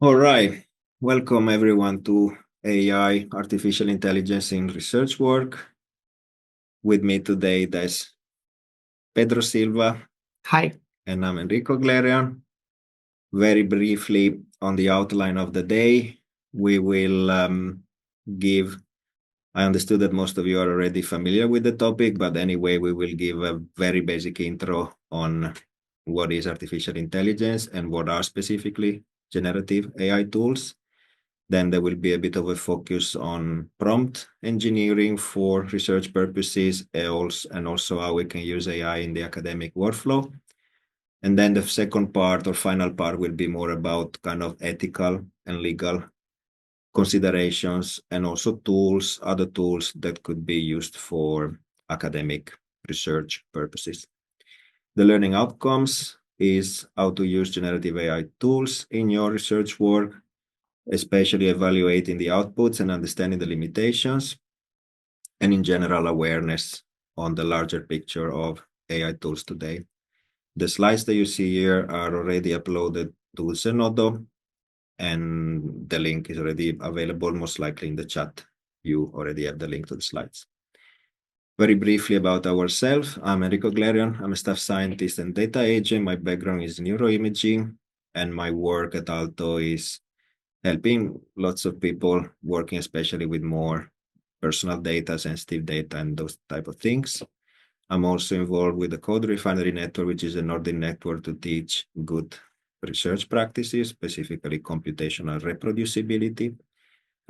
All right. Welcome everyone to AI, Artificial Intelligence in Research Work. With me today, there's Pedro Silva. Hi. And I'm Enrico Glerian. Very briefly on the outline of the day, we will give, I understood that most of you are already familiar with the topic, but anyway, we will give a very basic intro on what is artificial intelligence and what are specifically generative AI tools. Then there will be a bit of a focus on prompt engineering for research purposes and also how we can use AI in the academic workflow. And then the second part or final part will be more about kind of ethical and legal considerations and also other tools that could be used for academic research purposes. The learning outcomes is how to use generative AI tools in your research work, especially evaluating the outputs and understanding the limitations, and in general awareness on the larger picture of AI tools today. The slides that you see here are already uploaded to Zenodo, and the link is already available, most likely in the chat. You already have the link to the slides. Very briefly about ourselves, I'm Enrico Glerian. I'm a staff scientist and data agent. My background is neuroimaging, and my work at Aalto is helping lots of people working especially with more personal data, sensitive data, and those type of things. I'm also involved with the Code Refinery Network, which is a Nordic network to teach good research practices, specifically computational reproducibility.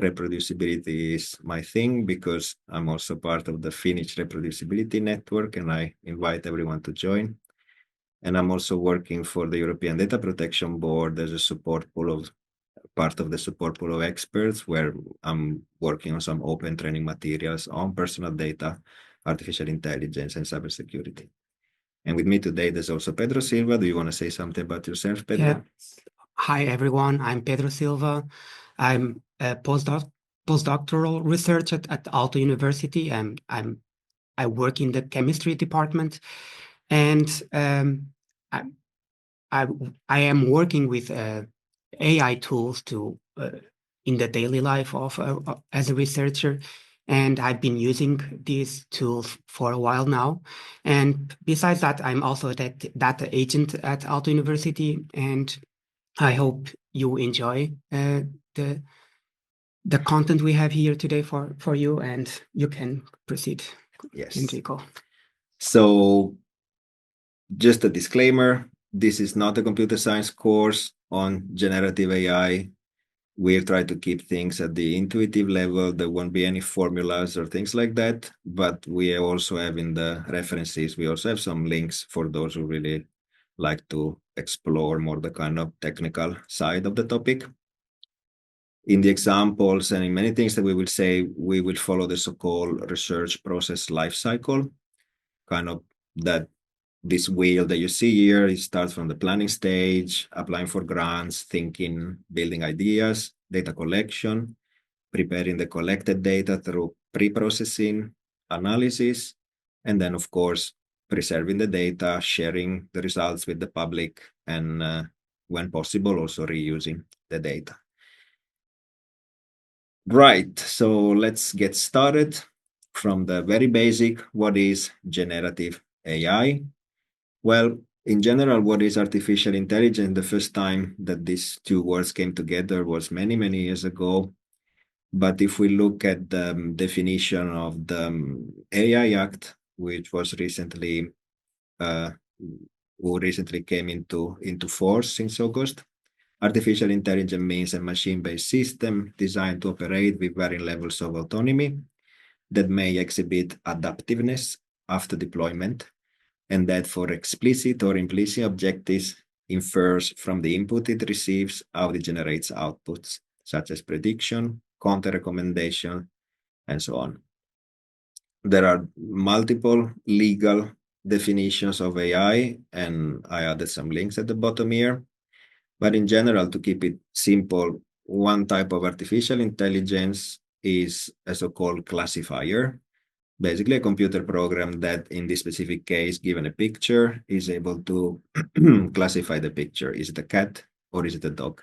Reproducibility is my thing because I'm also part of the Finnish Reproducibility Network, and I invite everyone to join. And I'm also working for the European Data Protection Board as a part of the support pool of experts, where I'm working on some open training materials on personal data, artificial intelligence, and cybersecurity. And with me today, there's also Pedro Silva. Do you want to say something about yourself, Pedro? Yeah. Hi, everyone. I'm Pedro Silva. I'm a postdoctoral researcher at Aalto University. I work in the chemistry department, and I am working with AI tools in the daily life of as a researcher. And I've been using these tools for a while now. And besides that, I'm also a data agent at Aalto University. And I hope you enjoy the content we have here today for you, and you can proceed. Yes. Enrico. So just a disclaimer, this is not a computer science course on generative AI. We'll try to keep things at the intuitive level. There won't be any formulas or things like that, but we also have in the references, we also have some links for those who really like to explore more the kind of technical side of the topic. In the examples and in many things that we will say, we will follow the so-called research process lifecycle, kind of that this wheel that you see here, it starts from the planning stage, applying for grants, thinking, building ideas, data collection, preparing the collected data through pre-processing, analysis, and then, of course, preserving the data, sharing the results with the public, and when possible, also reusing the data. Right, so let's get started from the very basic. What is generative AI? Well, in general, what is artificial intelligence? The first time that these two words came together was many, many years ago. But if we look at the definition of the AI Act, which was recently came into force since August, artificial intelligence means a machine-based system designed to operate with varying levels of autonomy that may exhibit adaptiveness after deployment, and that for explicit or implicit objectives infers from the input it receives how it generates outputs, such as prediction, content recommendation, and so on. There are multiple legal definitions of AI, and I added some links at the bottom here. But in general, to keep it simple, one type of artificial intelligence is a so-called classifier, basically a computer program that in this specific case, given a picture, is able to classify the picture. Is it a cat or is it a dog?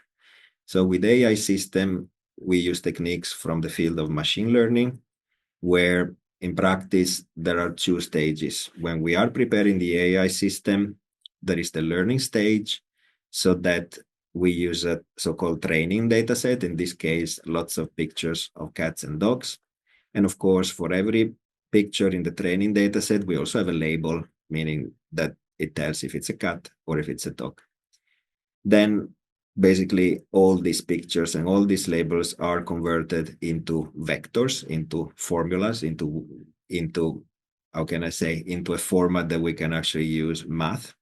So with AI system, we use techniques from the field of machine learning, where in practice, there are two stages. When we are preparing the AI system, there is the learning stage, so that we use a so-called training data set, in this case, lots of pictures of cats and dogs. And of course, for every picture in the training data set, we also have a label, meaning that it tells if it's a cat or if it's a dog. Then basically all these pictures and all these labels are converted into vectors, into formulas, into how can I say, into a format that we can actually use math.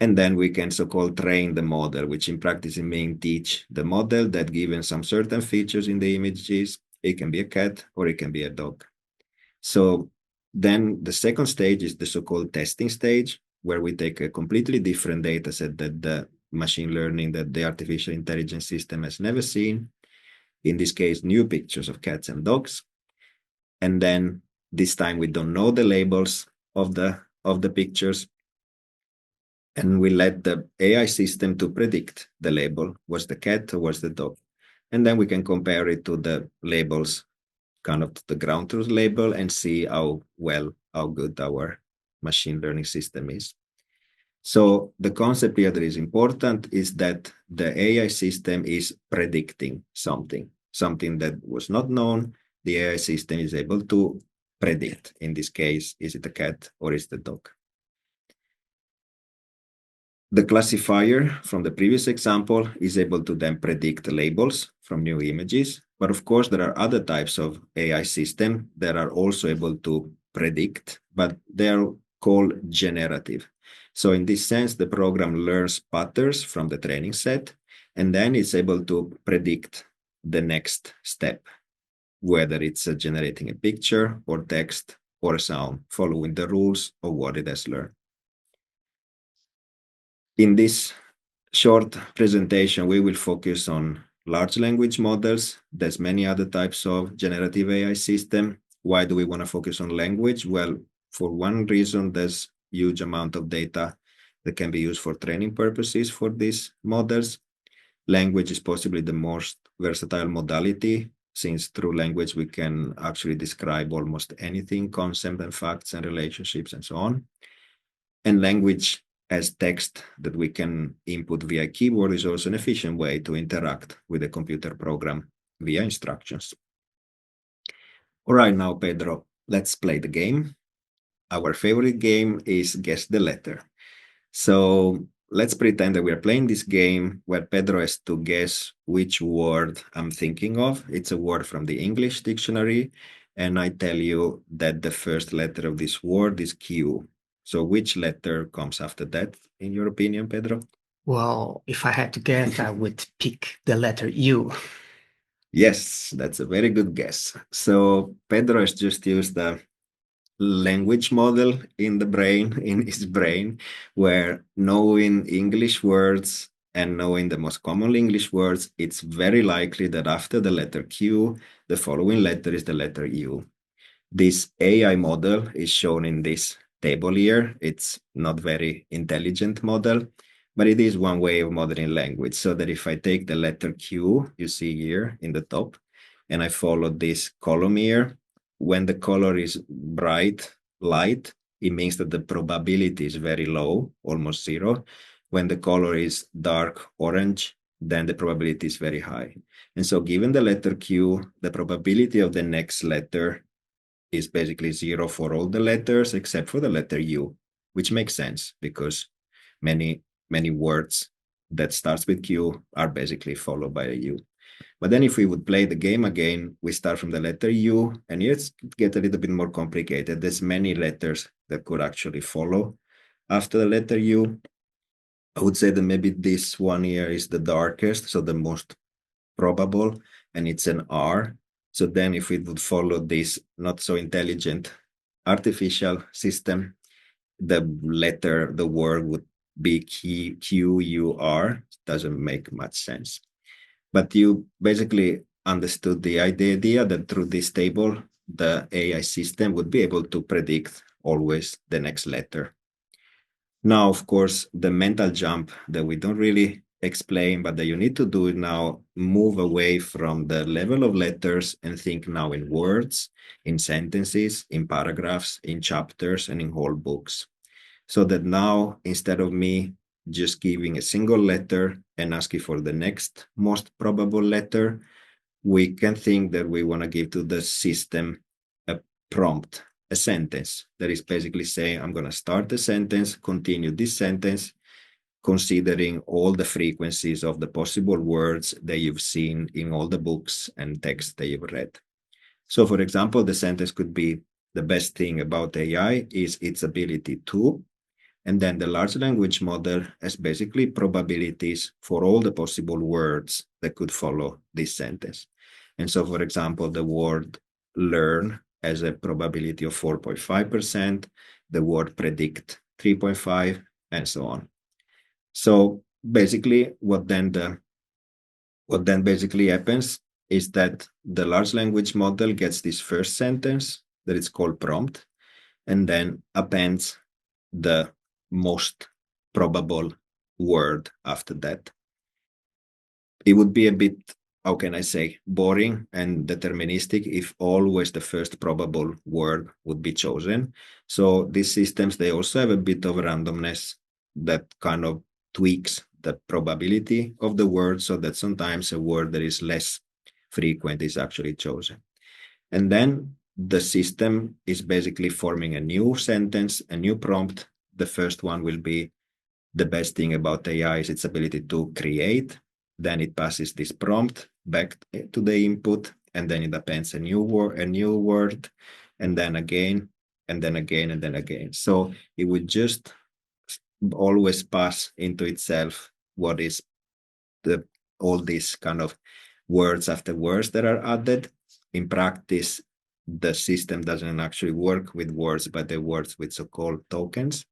And then we can so-called train the model, which in practice means teach the model that given some certain features in the images, it can be a cat or it can be a dog. So then the second stage is the so-called testing stage, where we take a completely different data set that the machine learning, that the artificial intelligence system has never seen. In this case, new pictures of cats and dogs. And then this time we don't know the labels of the pictures. And we let the AI system to predict the label, was the cat or was the dog. And then we can compare it to the labels, kind of the ground truth label, and see how good our machine learning system is. So the concept here that is important is that the AI system is predicting something that was not known. The AI system is able to predict. In this case, is it a cat or is it a dog? The classifier from the previous example is able to then predict labels from new images. But of course, there are other types of AI systems that are also able to predict, but they're called generative. So in this sense, the program learns patterns from the training set, and then it's able to predict the next step, whether it's generating a picture or text or a sound, following the rules of what it has learned. In this short presentation, we will focus on large language models. There's many other types of generative AI system. Why do we want to focus on language? Well, for one reason, there's huge amount of data that can be used for training purposes for these models. Language is possibly the most versatile modality, since through language we can actually describe almost anything, concept and facts and relationships and so on. And language as text that we can input via keyboard is also an efficient way to interact with a computer program via instructions. All right, now, Pedro, let's play the game. Our favorite game is Guess the Letter. So let's pretend that we are playing this game where Pedro has to guess which word I'm thinking of. It's a word from the English dictionary, and I tell you that the first letter of this word is Q. So which letter comes after that, in your opinion, Pedro? Well, if I had to guess, I would pick the letter U. Yes, that's a very good guess. So Pedro has just used the language model in his brain, where knowing English words and knowing the most common English words, it's very likely that after the letter Q, the following letter is the letter U. This AI model is shown in this table here. It's not very intelligent model, but it is one way of modeling language. So that if I take the letter Q, you see here in the top, and I follow this column here, when the color is bright light, it means that the probability is very low, almost zero. When the color is dark orange, then the probability is very high. And so given the letter Q, the probability of the next letter is basically zero for all the letters except for the letter U, which makes sense because many words that starts with Q are basically followed by a U. But then if we would play the game again, we start from the letter U, and here it's get a little bit more complicated. There's many letters that could actually follow after the letter U. I would say that maybe this one here is the darkest, so the most probable, and it's an R. So then if we would follow this not so intelligent artificial system, the word would be QUR. Doesn't make much sense. But you basically understood the idea that through this table, the AI system would be able to predict always the next letter. Now, of course, the mental jump that we don't really explain, but that you need to do it now, move away from the level of letters and think now in words, in sentences, in paragraphs, in chapters, and in whole books. So that now, instead of me just giving a single letter and asking for the next most probable letter, we can think that we want to give to the system a prompt, a sentence that is basically saying, I'm going to start the sentence, continue this sentence, considering all the frequencies of the possible words that you've seen in all the books and texts that you've read. So, for example, the sentence could be, the best thing about AI is its ability to, and then the large language model has basically probabilities for all the possible words that could follow this sentence. And so, for example, the word learn has a probability of 4.5%, the word predict 3.5, and so on. So basically, what then basically happens is that the large language model gets this first sentence that is called prompt, and then appends the most probable word after that. It would be a bit, how can I say, boring and deterministic if always the first probable word would be chosen. So these systems, they also have a bit of randomness that kind of tweaks the probability of the word, so that sometimes a word that is less frequent is actually chosen. And then the system is basically forming a new sentence, a new prompt. The first one will be, the best thing about AI is its ability to create. Then it passes this prompt back to the input, and then it appends a new word, and then again, and then again, and then again. So it would just always pass into itself what is all these kind of words after words that are added. In practice, the system doesn't actually work with words, but the words with so-called tokens.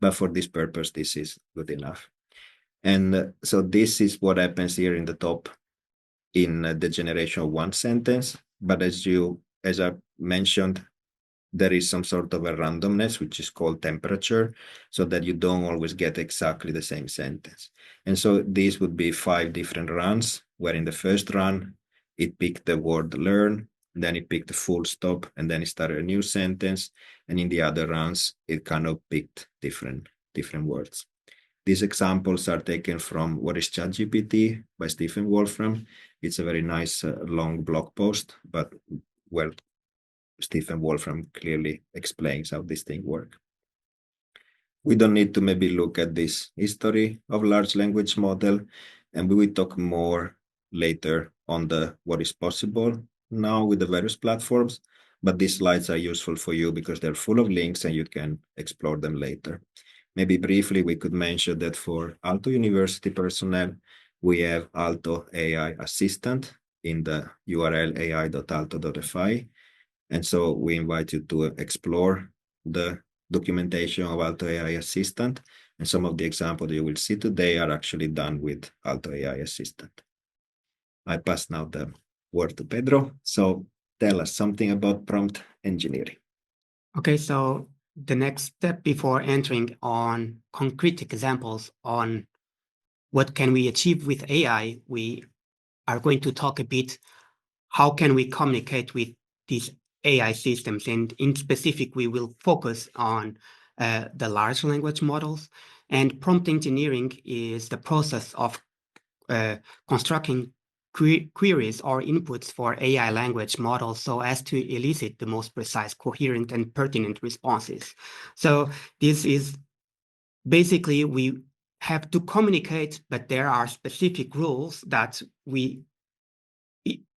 But for this purpose, this is good enough. And so this is what happens here in the top in the generation one sentence. But as I mentioned, there is some sort of a randomness, which is called temperature, so that you don't always get exactly the same sentence. And so these would be 5 different runs, where in the first run, it picked the word learn, then it picked the full stop, and then it started a new sentence. And in the other runs, it kind of picked different words. These examples are taken from What is ChatGPT by Stephen Wolfram. It's a very nice long blog post, but well, Stephen Wolfram clearly explains how this thing works. We don't need to maybe look at this history of large language model, and we will talk more later on what is possible now with the various platforms, but these slides are useful for you because they're full of links and you can explore them later. Maybe briefly, we could mention that for Aalto University personnel, we have Aalto AI Assistant in the URL ai.aalto.fi. And so we invite you to explore the documentation of Aalto AI Assistant. And some of the examples you will see today are actually done with Aalto AI Assistant. I pass now the word to Pedro. So tell us something about prompt engineering. Okay, so the next step before entering on concrete examples on what can we achieve with AI, we are going to talk a bit how can we communicate with these AI systems, and in specific, we will focus on the large language models. And prompt engineering is the process of constructing queries or inputs for AI language models so as to elicit the most precise, coherent, and pertinent responses. So this is basically, we have to communicate, but there are specific rules that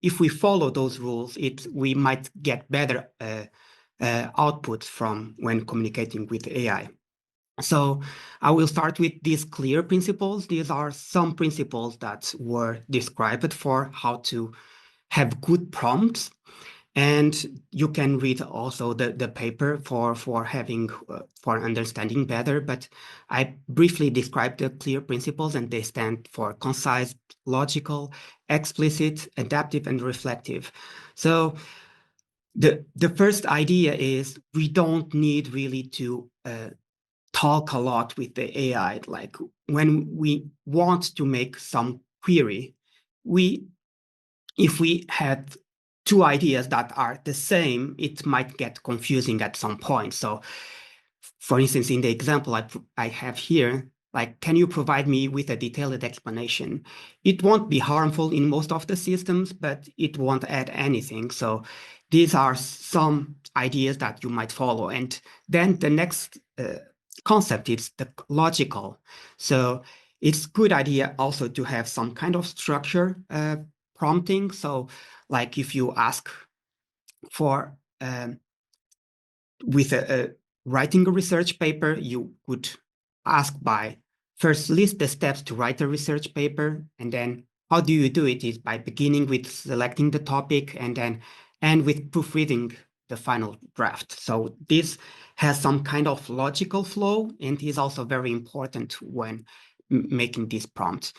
if we follow those rules, we might get better outputs from when communicating with AI. So I will start with these clear principles. These are some principles that were described for how to have good prompts. And you can read also the paper for having for understanding better. But I briefly described the clear principles, and they stand for concise, logical, explicit, adaptive, and reflective. So the first idea is we don't need really to talk a lot with the AI. Like when we want to make some query, if we had two ideas that are the same, it might get confusing at some point. So, for instance, in the example I have here, like, can you provide me with a detailed explanation? It won't be harmful in most of the systems, but it won't add anything. So these are some ideas that you might follow. And then the next concept is the logical. So it's good idea also to have some kind of structure prompting. So like if you ask for with writing a research paper, you would ask by first list the steps to write a research paper, and then how do you do it is by beginning with selecting the topic and then end with proofreading the final draft. So this has some kind of logical flow and is also very important when making these prompts.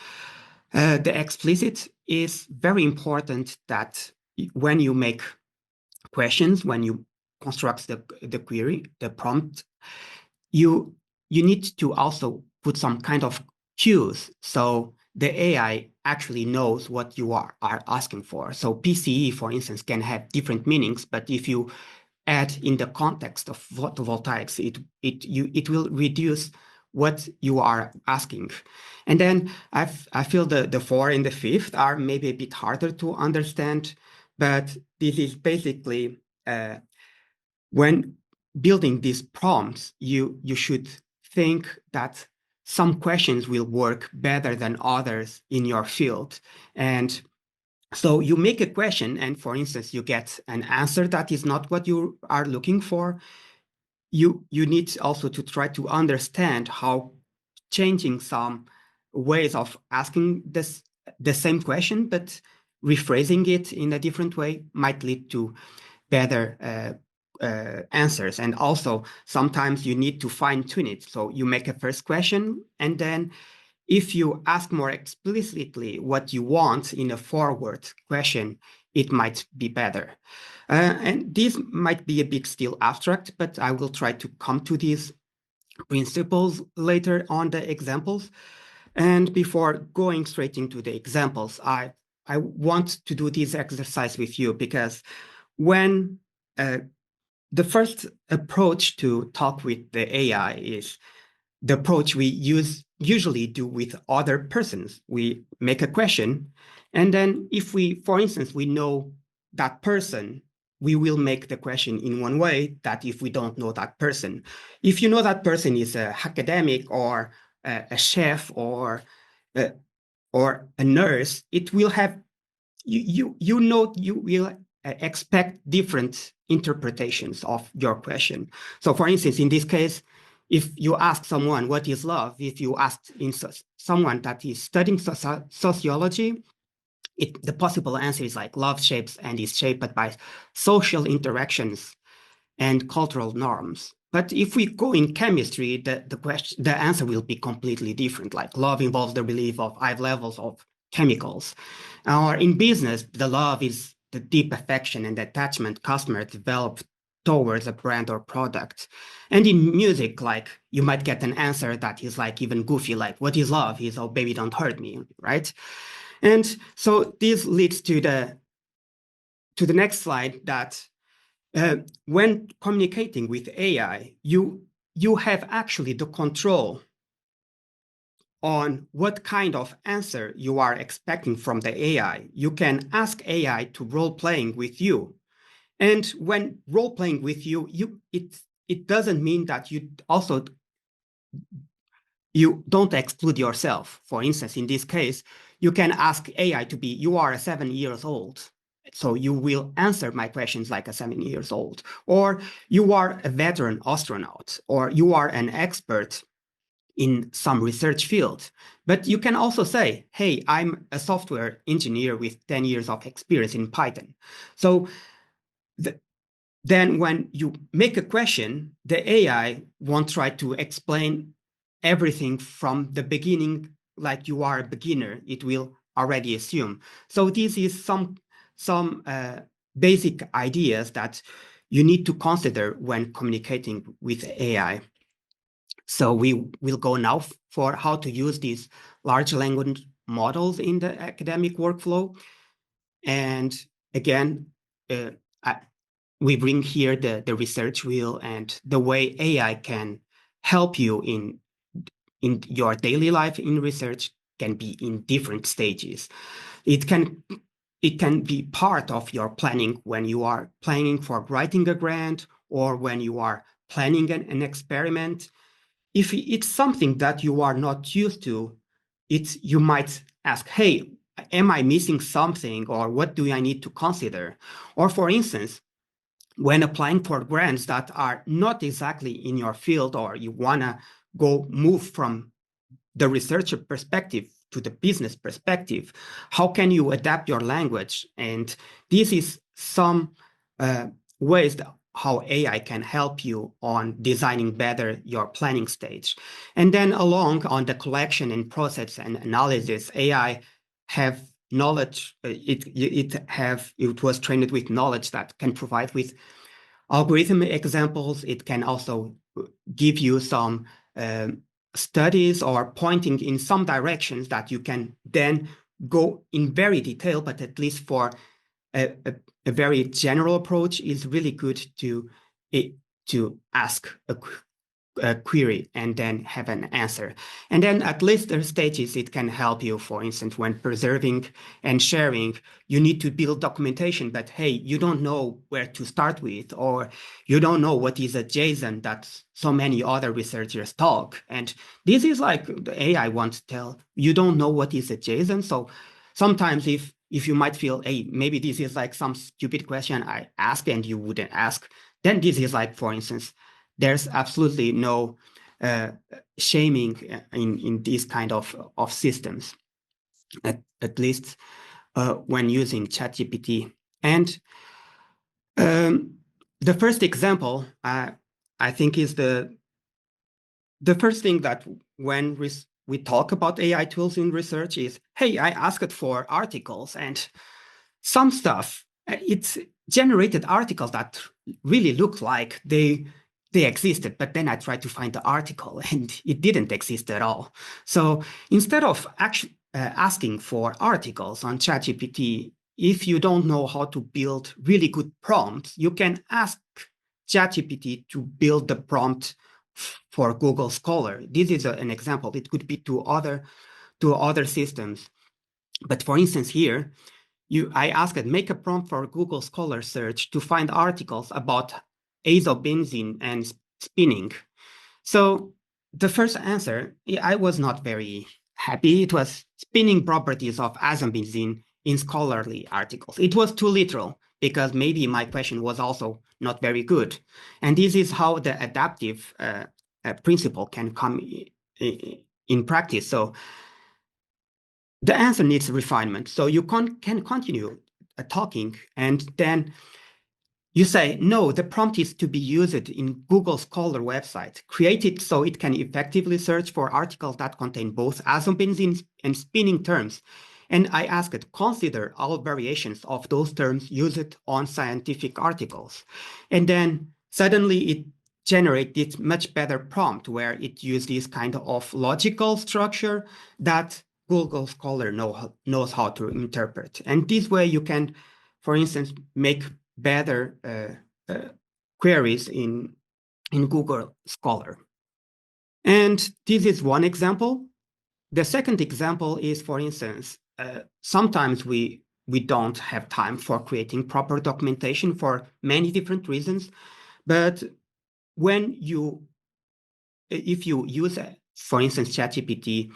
The explicit is very important that when you make questions, when you construct the query, the prompt, you need to also put some kind of cues so the AI actually knows what you are asking for. So PCE, for instance, can have different meanings, but if you add in the context of photovoltaics, it will reduce what you are asking. And then I feel the four and the fifth are maybe a bit harder to understand, but this is basically when building these prompts, you should think that some questions will work better than others in your field. And so you make a question, and for instance, you get an answer that is not what you are looking for. You need also to try to understand how changing some ways of asking the same question, but rephrasing it in a different way might lead to better answers. And also sometimes you need to fine tune it. So you make a first question, and then if you ask more explicitly what you want in a forward question, it might be better. And this might be a bit still abstract, but I will try to come to these principles later on the examples. And before going straight into the examples, I want to do this exercise with you because when the first approach to talk with the AI is the approach we usually do with other persons. We make a question, and then if we, for instance, we know that person, we will make the question in one way that if we don't know that person. If you know that person is a academic or a chef or a nurse, it will have you will expect different interpretations of your question. So for instance, in this case, if you ask someone what is love, if you ask someone that is studying sociology, the possible answer is like love shapes and is shaped by social interactions and cultural norms. But if we go in chemistry, the answer will be completely different. Like love involves the belief of high levels of chemicals. Or in business, the love is the deep affection and attachment customers develop towards a brand or product. And in music, like you might get an answer that is like even goofy, like what is love? Is oh baby, don't hurt me, right? And so this leads to the next slide that when communicating with AI, you have actually the control on what kind of answer you are expecting from the AI. You can ask AI to role playing with you. And when role playing with you, it doesn't mean that you don't exclude yourself. For instance, in this case, you can ask AI to be, you are 7 years old. So you will answer my questions like a 7 years old, or you are a veteran astronaut, or you are an expert in some research field. But you can also say, hey, I'm a software engineer with 10 years of experience in Python. So then when you make a question, the AI won't try to explain everything from the beginning like you are a beginner. It will already assume. So this is some basic ideas that you need to consider when communicating with AI. So we will go now for how to use these large language models in the academic workflow. And again, we bring here the research wheel and the way AI can help you in your daily life in research can be in different stages. It can be part of your planning when you are planning for writing a grant or when you are planning an experiment. If it's something that you are not used to, you might ask, hey, am I missing something, or what do I need to consider? Or for instance, when applying for grants that are not exactly in your field, or you want to move from the researcher perspective to the business perspective, how can you adapt your language? And this is some ways how AI can help you on designing better your planning stage. And then along on the collection and process and analysis, AI have knowledge. It was trained with knowledge that can provide with algorithm examples. It can also give you some studies or pointing in some directions that you can then go in very detail, but at least for a very general approach is really good to ask a query and then have an answer. And then at later stages, it can help you, for instance, when preserving and sharing, you need to build documentation, but hey, you don't know where to start with, or you don't know what is a JSON that so many other researchers talk. And this is like the AI wants to tell, you don't know what is a JSON. So sometimes if you might feel, hey, maybe this is like some stupid question I ask and you wouldn't ask, then this is like, for instance, there's absolutely no shaming in these kind of systems, at least when using ChatGPT. And the first example, I think, is the first thing that when we talk about AI tools in research is, hey, I asked for articles and some stuff. It's generated articles that really look like they existed, but then I tried to find the article and it didn't exist at all. So instead of actually asking for articles on ChatGPT, if you don't know how to build really good prompts, you can ask ChatGPT to build the prompt for Google Scholar. This is an example. It could be to other systems. But for instance, here, I asked, make a prompt for Google Scholar search to find articles about azobenzene and spinning. So the first answer, I was not very happy. It was spinning properties of azobenzene in scholarly articles. It was too literal because maybe my question was also not very good. And this is how the adaptive principle can come in practice. So the answer needs refinement. So you can continue talking, and then you say, no, the prompt is to be used in Google Scholar website. Create it so it can effectively search for articles that contain both azobenzene and spinning terms. And I asked, consider all variations of those terms used on scientific articles. And then suddenly it generates this much better prompt where it uses this kind of logical structure that Google Scholar knows how to interpret. And this way you can, for instance, make better queries in Google Scholar. And this is one example. The second example is, for instance, sometimes we don't have time for creating proper documentation for many different reasons. But if you use, for instance, ChatGPT,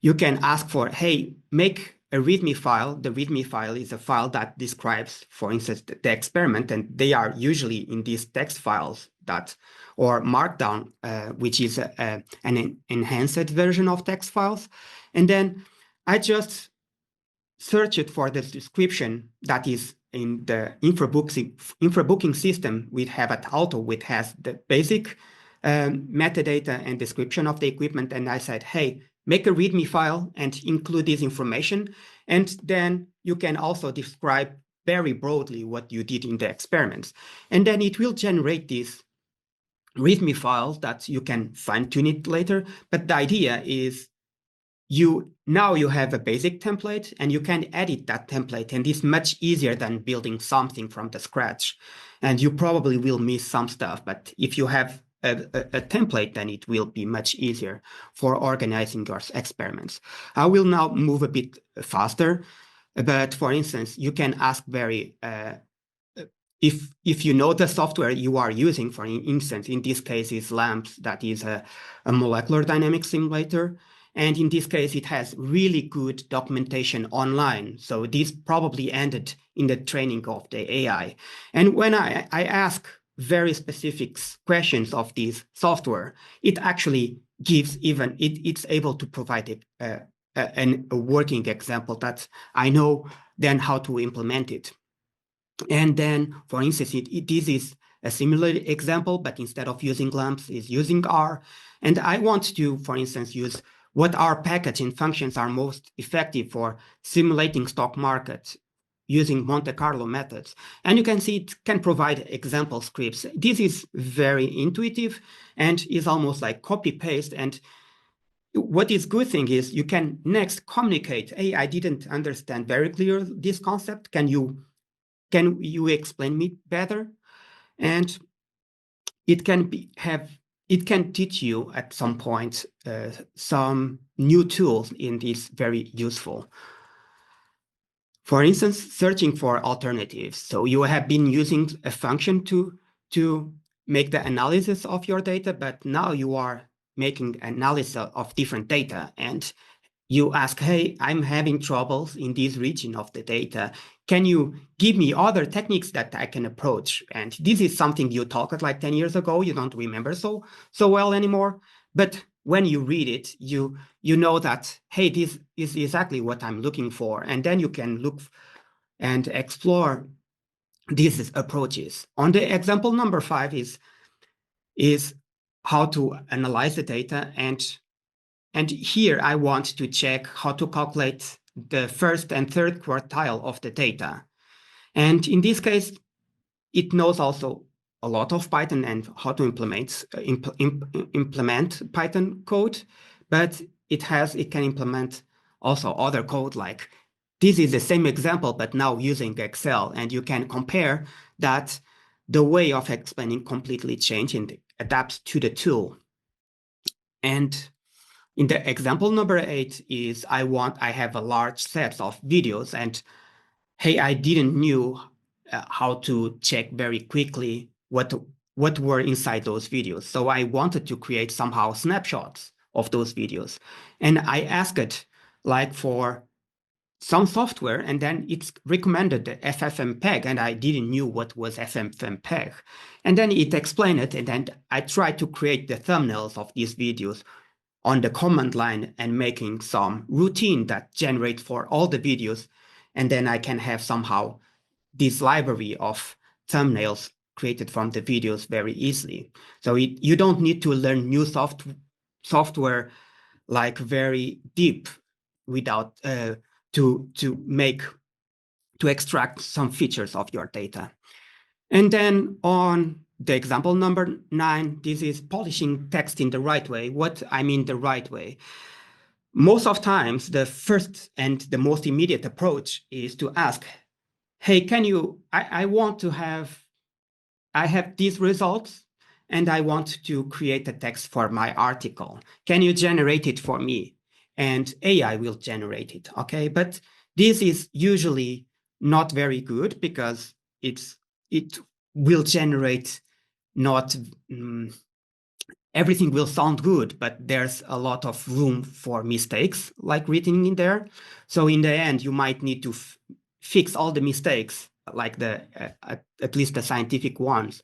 you can ask for, hey, make a README file. The README file is a file that describes, for instance, the experiment, and they are usually in these text files or Markdown, which is an enhanced version of text files. And then I just search it for the description that is in the infobooking system we have at Aalto, which has the basic metadata and description of the equipment. And I said, hey, make a README file and include this information. And then you can also describe very broadly what you did in the experiments. And then it will generate this README files that you can fine tune it later. But the idea is now you have a basic template and you can edit that template, and it's much easier than building something from the scratch. And you probably will miss some stuff, but if you have a template, then it will be much easier for organizing your experiments. I will now move a bit faster, but for instance, you can ask very if you know the software you are using, for instance, in this case is LAMPS, that is a molecular dynamics simulator. And in this case, it has really good documentation online. So this probably ended in the training of the AI. And when I ask very specific questions of this software, it actually gives it's able to provide a working example that I know then how to implement it. And then, for instance, this is a similar example, but instead of using LAMPS, is using R. And I want to, for instance, use what R packaging functions are most effective for simulating stock markets using Monte Carlo methods. And you can see it can provide example scripts. This is very intuitive and is almost like copy-paste. And what is good thing is you can next communicate, hey, I didn't understand very clear this concept. Can you explain me better? And it can teach you at some point some new tools in this very useful. For instance, searching for alternatives. So you have been using a function to make the analysis of your data, but now you are making analysis of different data, and you ask, hey, I'm having troubles in this region of the data. Can you give me other techniques that I can approach? And this is something you talked like 10 years ago. You don't remember so well anymore. But when you read it, you know that, hey, this is exactly what I'm looking for. And then you can look and explore these approaches. On the example number 5 is how to analyze the data. And here I want to check how to calculate the first and third quartile of the data. And in this case, it knows also a lot of Python and how to implement Python code, but it can implement also other code, like this is the same example, but now using Excel, and you can compare that the way of explaining completely change and adapts to the tool. And in the example number 8 is I have a large set of videos, and hey, I didn't knew how to check very quickly what were inside those videos. So I wanted to create somehow snapshots of those videos. And I asked it like for some software, and then it's recommended the FFmpeg, and I didn't knew what was FFmpeg. And then it explained it, and then I tried to create the thumbnails of these videos on the command line and making some routine that generates for all the videos. And then I can have somehow this library of thumbnails created from the videos very easily. So you don't need to learn new software like very deep without to extract some features of your data. And then on the example number 9, this is polishing text in the right way. What I mean the right way. Most of times, the first and the most immediate approach is to ask, hey, I have these results and I want to create a text for my article. Can you generate it for me? And AI will generate it, okay? But this is usually not very good because it will generate not everything will sound good, but there's a lot of room for mistakes like written in there. So in the end, you might need to fix all the mistakes, like at least the scientific ones,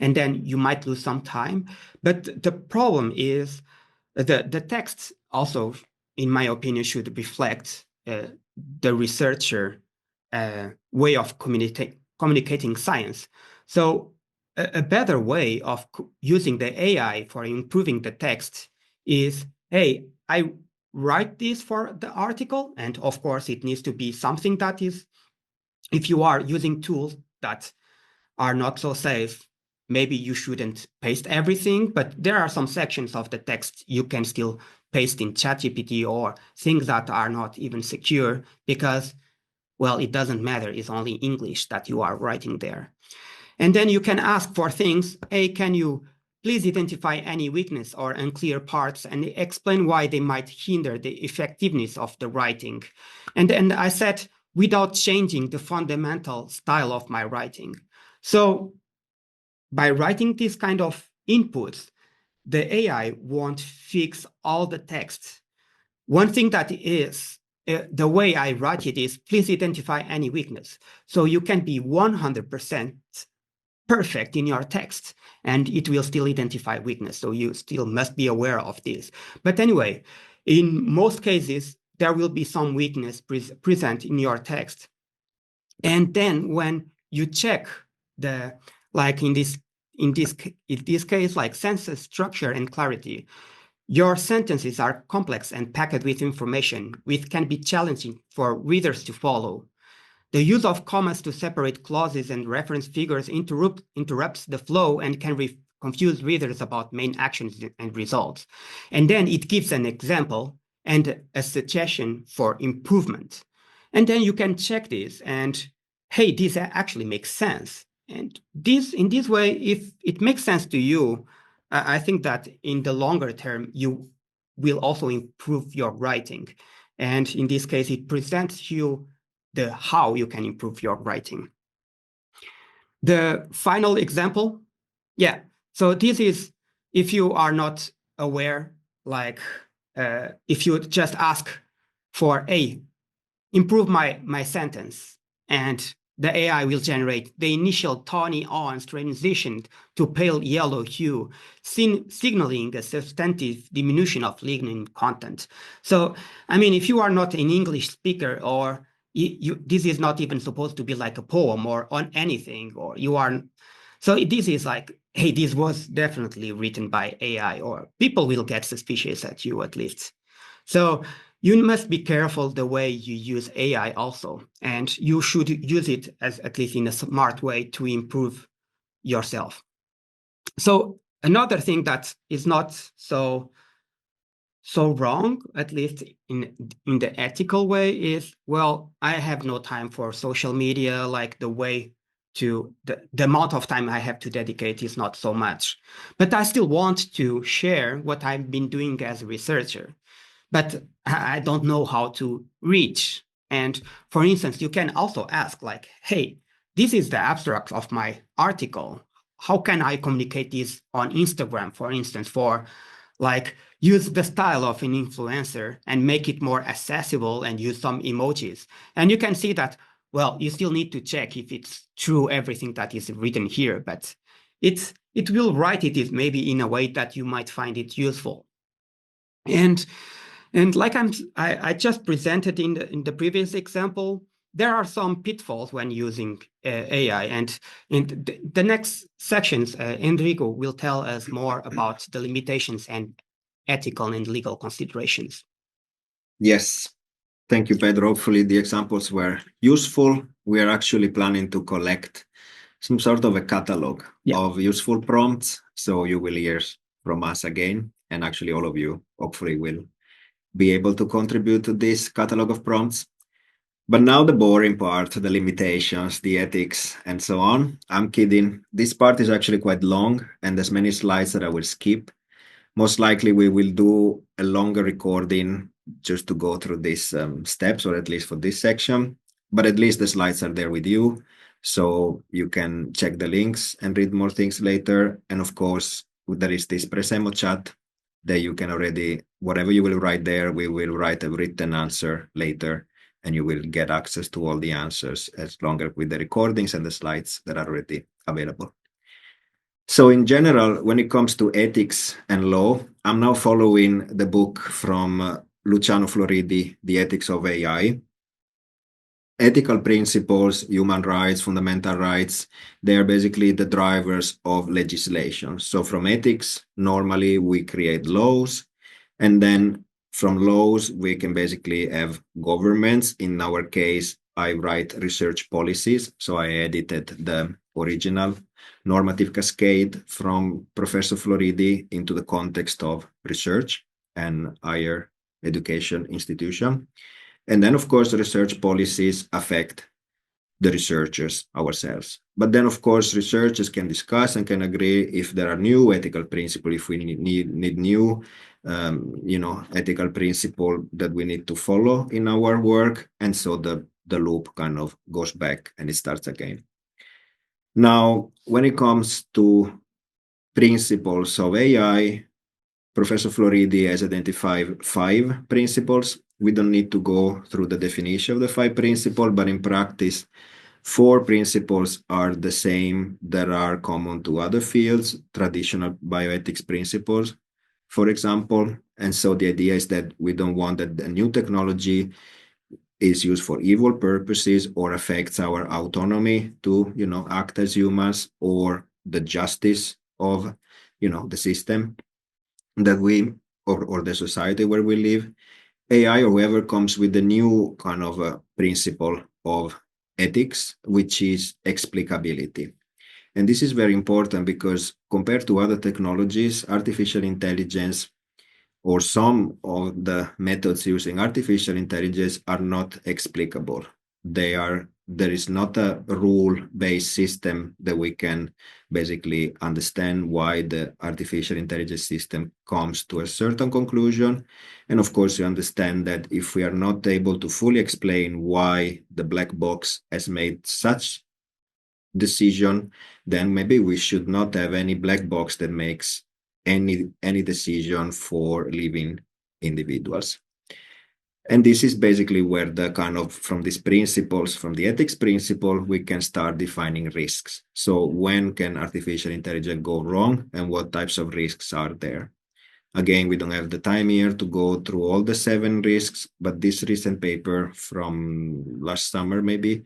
and then you might lose some time. But the problem is the text also, in my opinion, should reflect the researcher way of communicating science. So a better way of using the AI for improving the text is, hey, I write this for the article, and of course it needs to be something that is, if you are using tools that are not so safe, maybe you shouldn't paste everything, but there are some sections of the text you can still paste in ChatGPT or things that are not even secure because, well, it doesn't matter. It's only English that you are writing there. And then you can ask for things. Hey, can you please identify any weakness or unclear parts and explain why they might hinder the effectiveness of the writing? And then I said, without changing the fundamental style of my writing. So by writing this kind of inputs, the AI won't fix all the text. One thing that is the way I write it is please identify any weakness. So you can be 100% perfect in your text and it will still identify weakness. So you still must be aware of this. But anyway, in most cases, there will be some weakness present in your text. And then when you check the, like in this case, like sentence structure and clarity, your sentences are complex and packed with information, which can be challenging for readers to follow. The use of commas to separate clauses and reference figures interrupts the flow and can confuse readers about main actions and results. And then it gives an example and a suggestion for improvement. And then you can check this and, hey, this actually makes sense. And in this way, if it makes sense to you, I think that in the longer term, you will also improve your writing. And in this case, it presents you the how you can improve your writing. The final example, yeah. So this is if you are not aware, like if you just ask for improve my sentence, and the AI will generate the initial tawny orange transition to pale yellow hue, signaling a substantive diminution of lignin content. So, I mean, if you are not an English speaker or this is not even supposed to be like a poem or on anything, or you are. So this is like, hey, this was definitely written by AI, or people will get suspicious at you at least. So you must be careful the way you use AI also, and you should use it as at least in a smart way to improve yourself. So another thing that is not so wrong, at least in the ethical way, is, well, I have no time for social media, like the way to the amount of time I have to dedicate is not so much. But I still want to share what I've been doing as a researcher. But I don't know how to reach. And for instance, you can also ask like, hey, this is the abstract of my article. How can I communicate this on Instagram, for instance, for like use the style of an influencer and make it more accessible and use some emojis. And you can see that, well, you still need to check if it's true, everything that is written here, but it will write it maybe in a way that you might find it useful. And like I just presented in the previous example, there are some pitfalls when using AI. And in the next sections, Enrico will tell us more about the limitations and ethical and legal considerations. Yes. Thank you, Pedro. Hopefully the examples were useful. We are actually planning to collect some sort of a catalog of useful prompts. So you will hear from us again. And actually all of you hopefully will be able to contribute to this catalog of prompts. But now the boring part, the limitations, the ethics, and so on. I'm kidding. This part is actually quite long, and there's many slides that I will skip. Most likely we will do a longer recording just to go through these steps, or at least for this section. But at least the slides are there with you, so you can check the links and read more things later. And of course, there is this Presemo chat that you can already, whatever you will write there, we will write a written answer later, and you will get access to all the answers as long as with the recordings and the slides that are already available. So in general, when it comes to ethics and law, I'm now following the book from Luciano Floridi, The Ethics of AI. Ethical principles, human rights, fundamental rights, they are basically the drivers of legislation. So from ethics, normally we create laws, and then from laws, we can basically have governments. In our case, I write research policies. So I edited the original normative cascade from Professor Floridi into the context of research and higher education institution. And then, of course, research policies affect the researchers ourselves. But then, of course, researchers can discuss and can agree if there are new ethical principles, if we need new, ethical principle that we need to follow in our work. And so the loop kind of goes back and it starts again. Now, when it comes to principles of AI, Professor Floridi has identified 5 principles. We don't need to go through the definition of the 5 principles, but in practice, 4 principles are the same that are common to other fields, traditional bioethics principles, for example. And so the idea is that we don't want that the new technology is used for evil purposes or affects our autonomy to, act as humans, or the justice of, the system that we, or the society where we live. AI, however, comes with a new kind of a principle of ethics, which is explicability. And this is very important because compared to other technologies, artificial intelligence, or some of the methods using artificial intelligence, are not explicable. There is not a rule-based system that we can basically understand why the artificial intelligence system comes to a certain conclusion. And of course, you understand that if we are not able to fully explain why the black box has made such decision, then maybe we should not have any black box that makes any decision for living individuals. And this is basically where the kind of, from these principles, from the ethics principle, we can start defining risks. So when can artificial intelligence go wrong and what types of risks are there? Again, we don't have the time here to go through all the 7 risks, but this recent paper from last summer, maybe,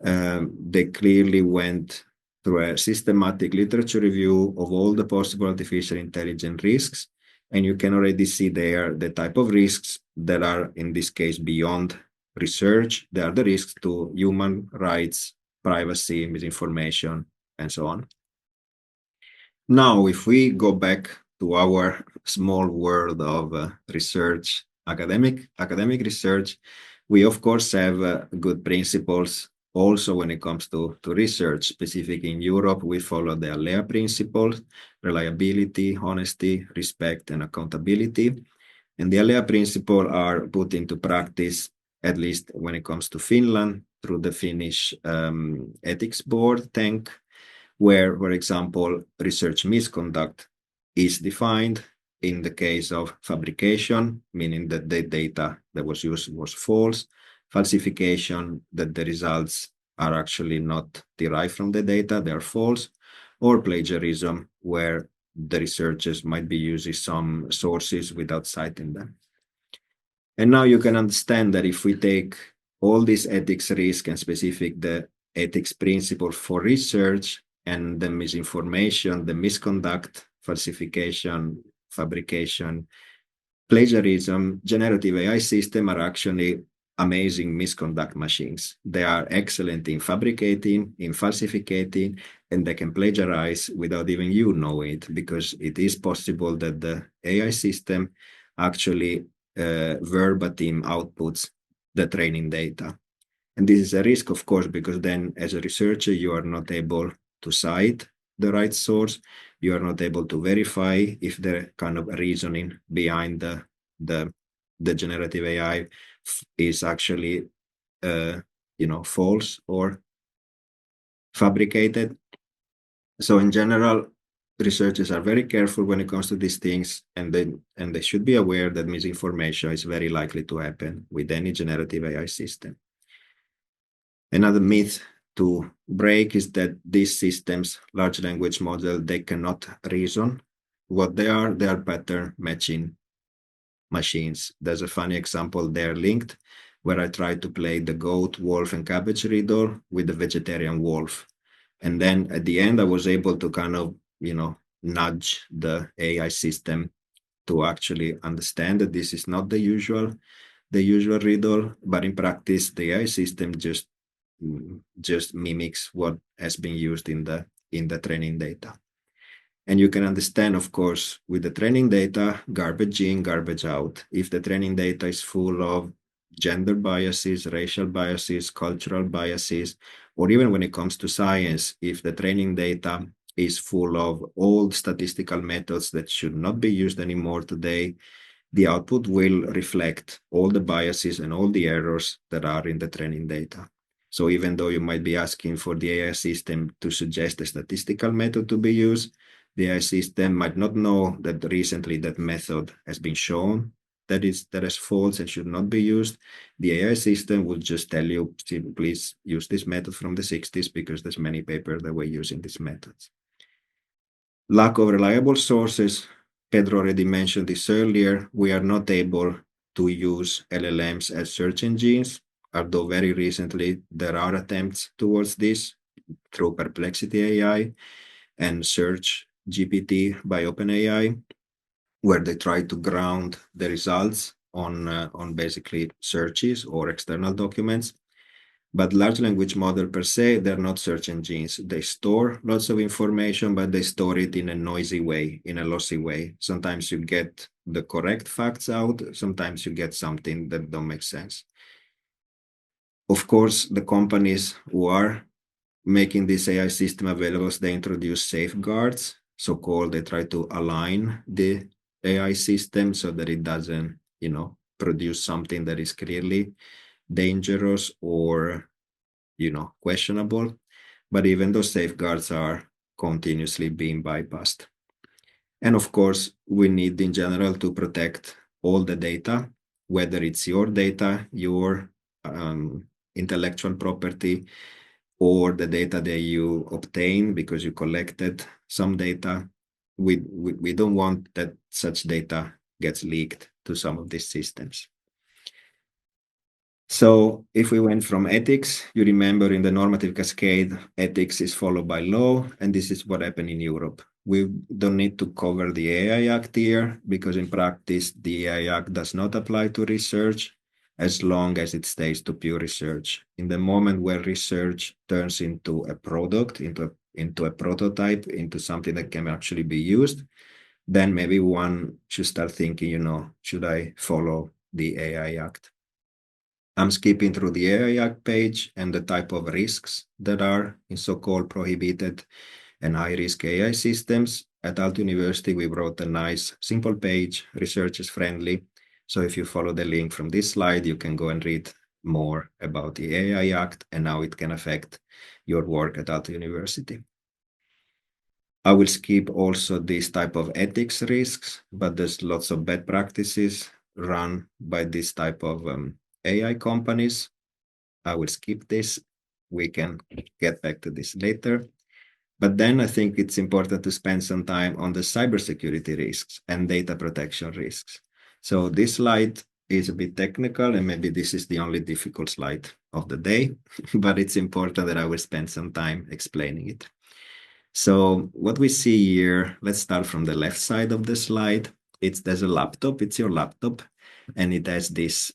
they clearly went through a systematic literature review of all the possible artificial intelligence risks. And you can already see there the type of risks that are, in this case, beyond research. They are the risks to human rights, privacy, misinformation, and so on. Now, if we go back to our small world of research, academic research, we of course have good principles also when it comes to research. Specific in Europe, we follow the ALEA principles: reliability, honesty, respect, and accountability. And the ALEA principles are put into practice, at least when it comes to Finland, through the Finnish ethics board, TENK, where, for example, research misconduct is defined in the case of fabrication, meaning that the data that was used was false; falsification, that the results are actually not derived from the data, they are false; or plagiarism, where the researchers might be using some sources without citing them. And now you can understand that if we take all these ethics risks and specific the ethics principle for research, and the misinformation, the misconduct, falsification, fabrication, plagiarism, generative AI systems are actually amazing misconduct machines. They are excellent in fabricating, in falsificating, and they can plagiarize without even you know it, because it is possible that the AI system actually verbatim outputs the training data. And this is a risk, of course, because then as a researcher, you are not able to cite the right source. You are not able to verify if the kind of reasoning behind the generative AI is actually false or fabricated. So in general, researchers are very careful when it comes to these things, and they should be aware that misinformation is very likely to happen with any generative AI system. Another myth to break is that these systems, large language model, they cannot reason. What they are pattern matching machines. There's a funny example there linked, where I tried to play the goat, wolf, and cabbage riddle with the vegetarian wolf. And then at the end, I was able to kind of, nudge the AI system to actually understand that this is not the usual riddle, but in practice, the AI system just mimics what has been used in the in the training data. And you can understand, of course, with the training data, garbage in, garbage out. If the training data is full of gender biases, racial biases, cultural biases, or even when it comes to science, if the training data is full of old statistical methods that should not be used anymore today, the output will reflect all the biases and all the errors that are in the training data. So even though you might be asking for the AI system to suggest a statistical method to be used, the AI system might not know that recently that method has been shown that is false and should not be used. The AI system will just tell you, please use this method from the 60s because there's many papers that were using these methods. Lack of reliable sources. Pedro already mentioned this earlier. We are not able to use LLMs as search engines, although very recently there are attempts towards this through Perplexity AI and Search GPT by OpenAI, where they try to ground the results on basically searches or external documents. But large language model per se, they're not search engines. They store lots of information, but they store it in a noisy way, in a lossy way. Sometimes you get the correct facts out. Sometimes you get something that don't make sense. Of course, the companies who are making this AI system available, they introduce safeguards, so-called, they try to align the AI system so that it doesn't, produce something that is clearly dangerous or, questionable. But even those safeguards are continuously being bypassed. And of course, we need in general to protect all the data, whether it's your data, your intellectual property, or the data that you obtain because you collected some data. We don't want that such data gets leaked to some of these systems. So if we went from ethics, you remember in the normative cascade, ethics is followed by law, and this is what happened in Europe. We don't need to cover the AI Act here because in practice, the AI Act does not apply to research as long as it stays to pure research. In the moment where research turns into a product, into a prototype, into something that can actually be used, then maybe one should start thinking, should I follow the AI Act? I'm skipping through the AI Act page and the type of risks that are in so-called prohibited and high-risk AI systems. At Aalto University, we wrote a nice, simple page, researchers friendly. So if you follow the link from this slide, you can go and read more about the AI Act and how it can affect your work at Aalto University. I will skip also this type of ethics risks, but there's lots of bad practices run by this type of AI companies. I will skip this. We can get back to this later. But then I think it's important to spend some time on the cybersecurity risks and data protection risks. So this slide is a bit technical, and maybe this is the only difficult slide of the day, but it's important that I will spend some time explaining it. So what we see here, let's start from the left side of the slide. There's a laptop, it's your laptop, and it has this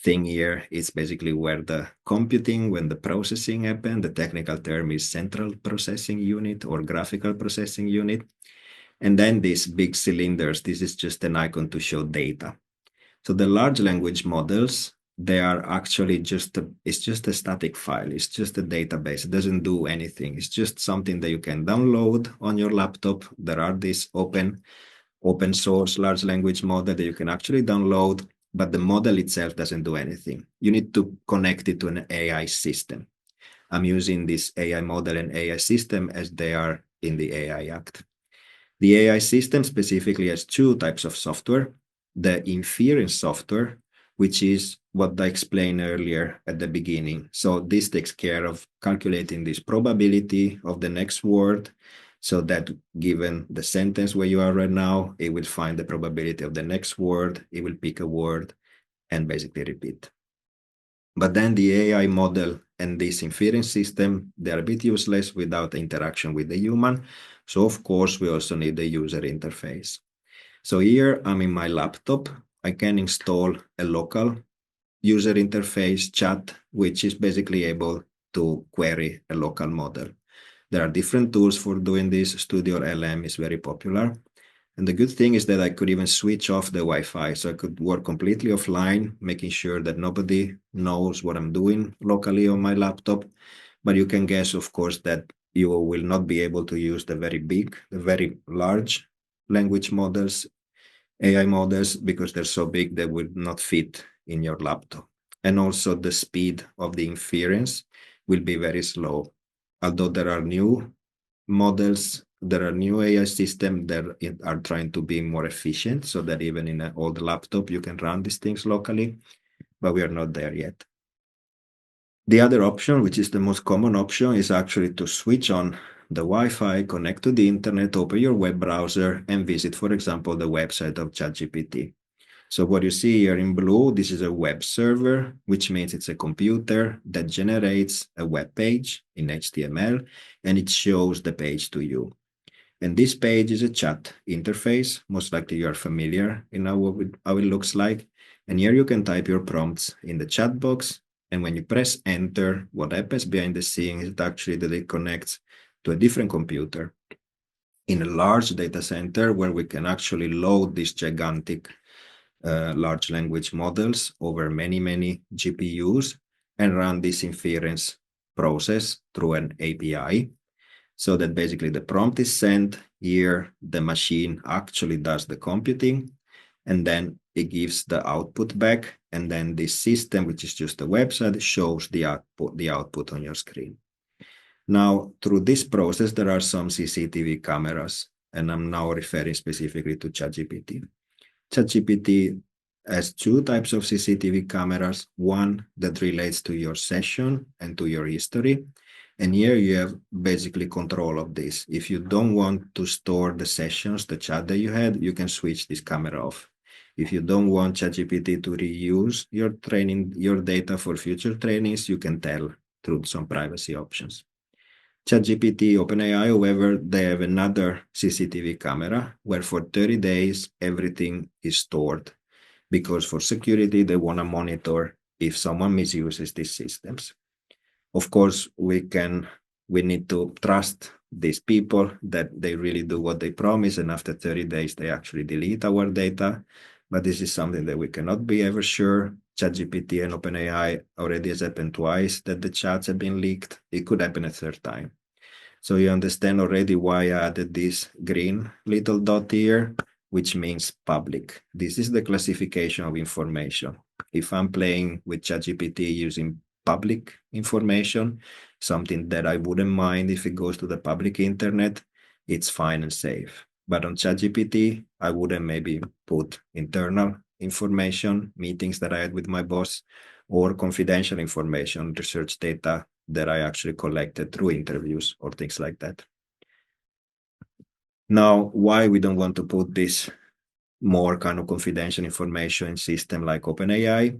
thing here. It's basically where the computing, when the processing happens. The technical term is central processing unit or graphical processing unit. And then these big cylinders, this is just an icon to show data. So the large language models, they are actually it's just a static file. It's just a database. It doesn't do anything. It's just something that you can download on your laptop. There are these open source large language model that you can actually download, but the model itself doesn't do anything. You need to connect it to an AI system. I'm using this AI model and AI system as they are in the AI Act. The AI system specifically has two types of software. The inference software, which is what I explained earlier at the beginning. So this takes care of calculating this probability of the next word, so that given the sentence where you are right now, it will find the probability of the next word, it will pick a word and basically repeat. But then the AI model and this inference system, they're a bit useless without interaction with the human. So of course, we also need the user interface. So here I'm in my laptop. I can install a local user interface chat, which is basically able to query a local model. There are different tools for doing this. Studio LM is very popular. And the good thing is that I could even switch off the Wi-Fi, so I could work completely offline, making sure that nobody knows what I'm doing locally on my laptop. But you can guess, of course, that you will not be able to use the very large language models, AI models, because they're so big they will not fit in your laptop. And also the speed of the inference will be very slow. Although there are new models, there are new AI systems that are trying to be more efficient so that even in an old laptop you can run these things locally, but we are not there yet. The other option, which is the most common option, is actually to switch on the Wi-Fi, connect to the internet, open your web browser, and visit, for example, the website of ChatGPT. So what you see here in blue, this is a web server, which means it's a computer that generates a web page in HTML, and it shows the page to you. And this page is a chat interface. Most likely you are familiar in how it looks like. And here you can type your prompts in the chat box. And when you press enter, what happens behind the scenes is actually that it connects to a different computer in a large data center where we can actually load these gigantic large language models over many GPUs and run this inference process through an API. So that basically the prompt is sent here, the machine actually does the computing, and then it gives the output back, and then this system, which is just a website, shows the output on your screen. Now, through this process, there are some CCTV cameras, and I'm now referring specifically to ChatGPT. ChatGPT has two types of CCTV cameras, one that relates to your session and to your history. And here you have basically control of this. If you don't want to store the sessions, the chat that you had, you can switch this camera off. If you don't want ChatGPT to reuse your data for future trainings, you can tell through some privacy options. ChatGPT, OpenAI, however, they have another CCTV camera where for 30 days everything is stored, because for security they want to monitor if someone misuses these systems. Of course, we need to trust these people that they really do what they promise, and after 30 days they actually delete our data. But this is something that we cannot be ever sure. ChatGPT and OpenAI already has happened twice that the chats have been leaked. It could happen a third time. So you understand already why I added this green little dot here, which means public. This is the classification of information. If I'm playing with ChatGPT using public information, something that I wouldn't mind if it goes to the public internet, it's fine and safe. But on ChatGPT, I wouldn't maybe put internal information, meetings that I had with my boss, or confidential information, research data that I actually collected through interviews or things like that. Now, why we don't want to put this more kind of confidential information in system like OpenAI?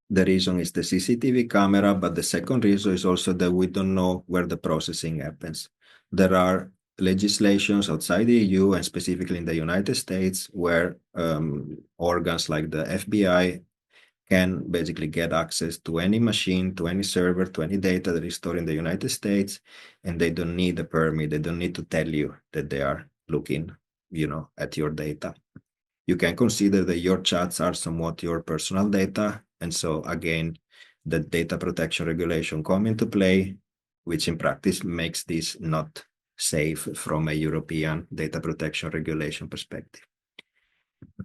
The reason is the CCTV camera, but the second reason is also that we don't know where the processing happens. There are legislations outside the EU and specifically in the United States where organs like the FBI can basically get access to any machine, to any server, to any data that is stored in the United States, and they don't need a permit. They don't need to tell you that they are looking, at your data. You can consider that your chats are somewhat your personal data, and so again, the data protection regulation come into play, which in practice makes this not safe from a European data protection regulation perspective.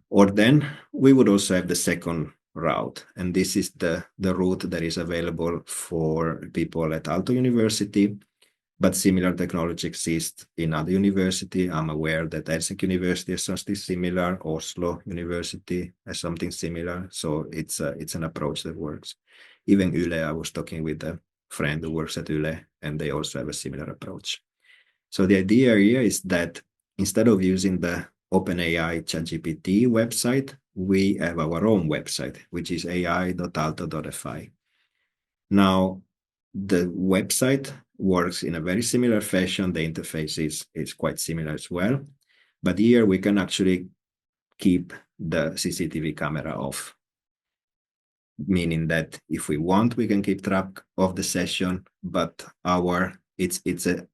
Or then we would also have the second route, and this is the route that is available for people at Aalto University, but similar technology exists in other universities. I'm aware that Helsinki University has something similar, Oslo University has something similar, so it's an approach that works. Even Yle, I was talking with a friend who works at Yle, and they also have a similar approach. So the idea here is that instead of using the OpenAI ChatGPT website, we have our own website, which is ai.aalto.fi. Now, the website works in a very similar fashion. The interface is quite similar as well. But here we can actually keep the CCTV camera off, meaning that if we want, we can keep track of the session, but it's a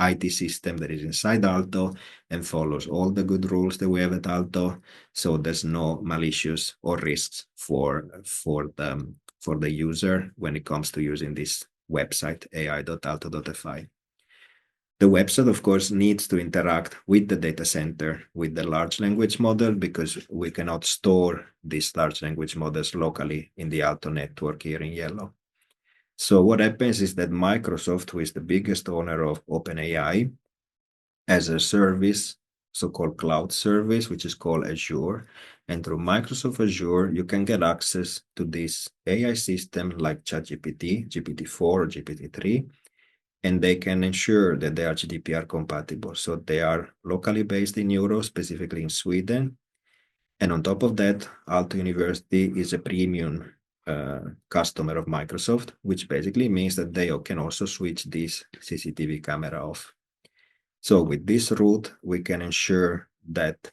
IT system that is inside Aalto and follows all the good rules that we have at Aalto. So there's no malicious or risks for the user when it comes to using this website, ai.aalto.fi. The website, of course, needs to interact with the data center, with the large language model, because we cannot store these large language models locally in the Aalto network here in yellow. So what happens is that Microsoft, who is the biggest owner of OpenAI, has a service, so-called cloud service, which is called Azure. And through Microsoft Azure, you can get access to this AI system like ChatGPT, GPT-4 or GPT-3, and they can ensure that they are GDPR compatible. So they are locally based in Europe, specifically in Sweden. And on top of that, Aalto University is a premium customer of Microsoft, which basically means that they can also switch this CCTV camera off. So with this route, we can ensure that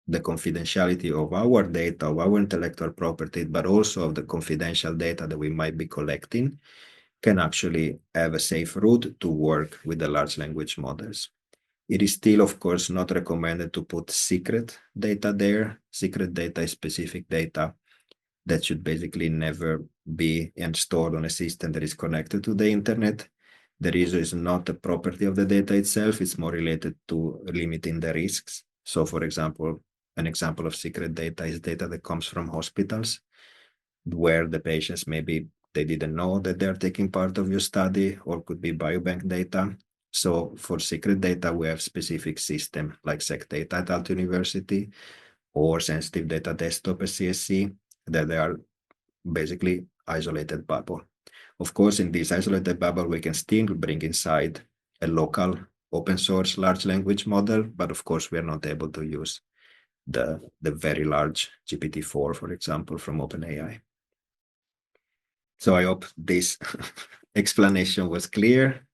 the confidentiality of our data, of our intellectual property, but also of the confidential data that we might be collecting, can actually have a safe route to work with the large language models. It is still, of course, not recommended to put secret data there. Secret data is specific data that should basically never be stored on a system that is connected to the internet. The reason is not the property of the data itself, it's more related to limiting the risks. So for example, an example of secret data is data that comes from hospitals, where the patients maybe they didn't know that they're taking part of your study, or could be biobank data. So for secret data, we have specific system like SecData at Aalto University or Sensitive Data Desktop at CSC, that they are basically isolated bubble. Of course, in this isolated bubble, we can still bring inside a local open source large language model, but of course, we are not able to use the very large GPT-4, for example, from OpenAI. So I hope this explanation was clear.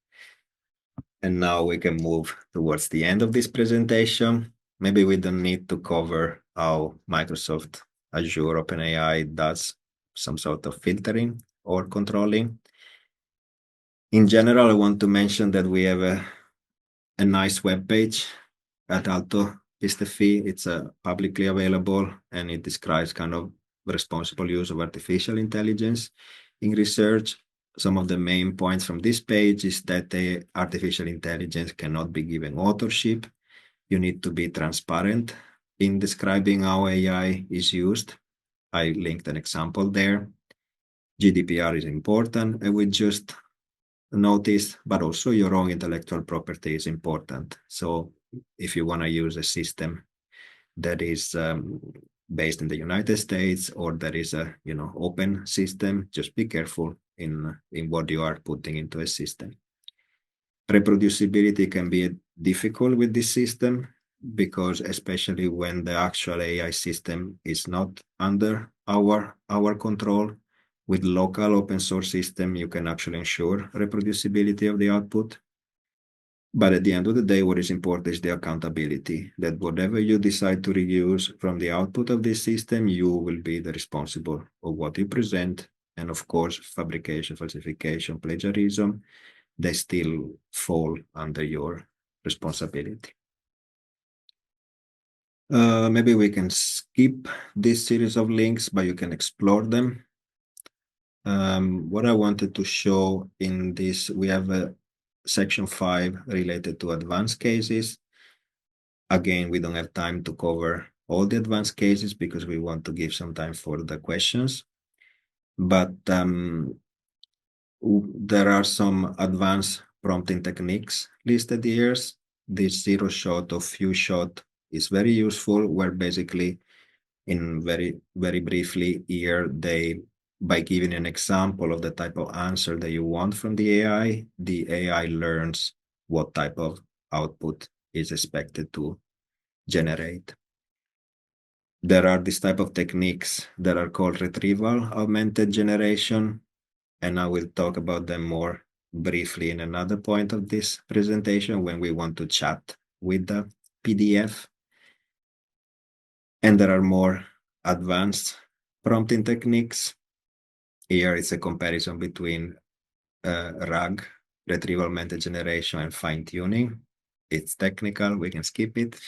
And now we can move towards the end of this presentation. Maybe we don't need to cover how Microsoft Azure OpenAI does some sort of filtering or controlling. In general, I want to mention that we have a nice web page at Aalto.fi. It's publicly available, and it describes kind of responsible use of artificial intelligence in research. Some of the main points from this page is that the artificial intelligence cannot be given authorship. You need to be transparent in describing how AI is used. I linked an example there. GDPR is important, and we just noticed, but also your own intellectual property is important. So if you want to use a system that is based in the United States, or that is a open system, just be careful in what you are putting into a system. Reproducibility can be difficult with this system, because especially when the actual AI system is not under our control, with local open source system, you can actually ensure reproducibility of the output. But at the end of the day, what is important is the accountability, that whatever you decide to reuse from the output of this system, you will be the responsible of what you present. And of course, fabrication, falsification, plagiarism, they still fall under your responsibility. Maybe we can skip this series of links, but you can explore them. What I wanted to show in this, we have a section 5 related to advanced cases. Again, we don't have time to cover all the advanced cases because we want to give some time for the questions. But there are some advanced prompting techniques listed here. This zero shot or few shot is very useful, where basically, in very briefly here, by giving an example of the type of answer that you want from the AI learns what type of output is expected to generate. There are this type of techniques that are called retrieval augmented generation, and I will talk about them more briefly in another point of this presentation when we want to chat with the PDF. And there are more advanced prompting techniques. Here it's a comparison between RAG retrieval augmented generation and fine tuning. It's technical, we can skip it.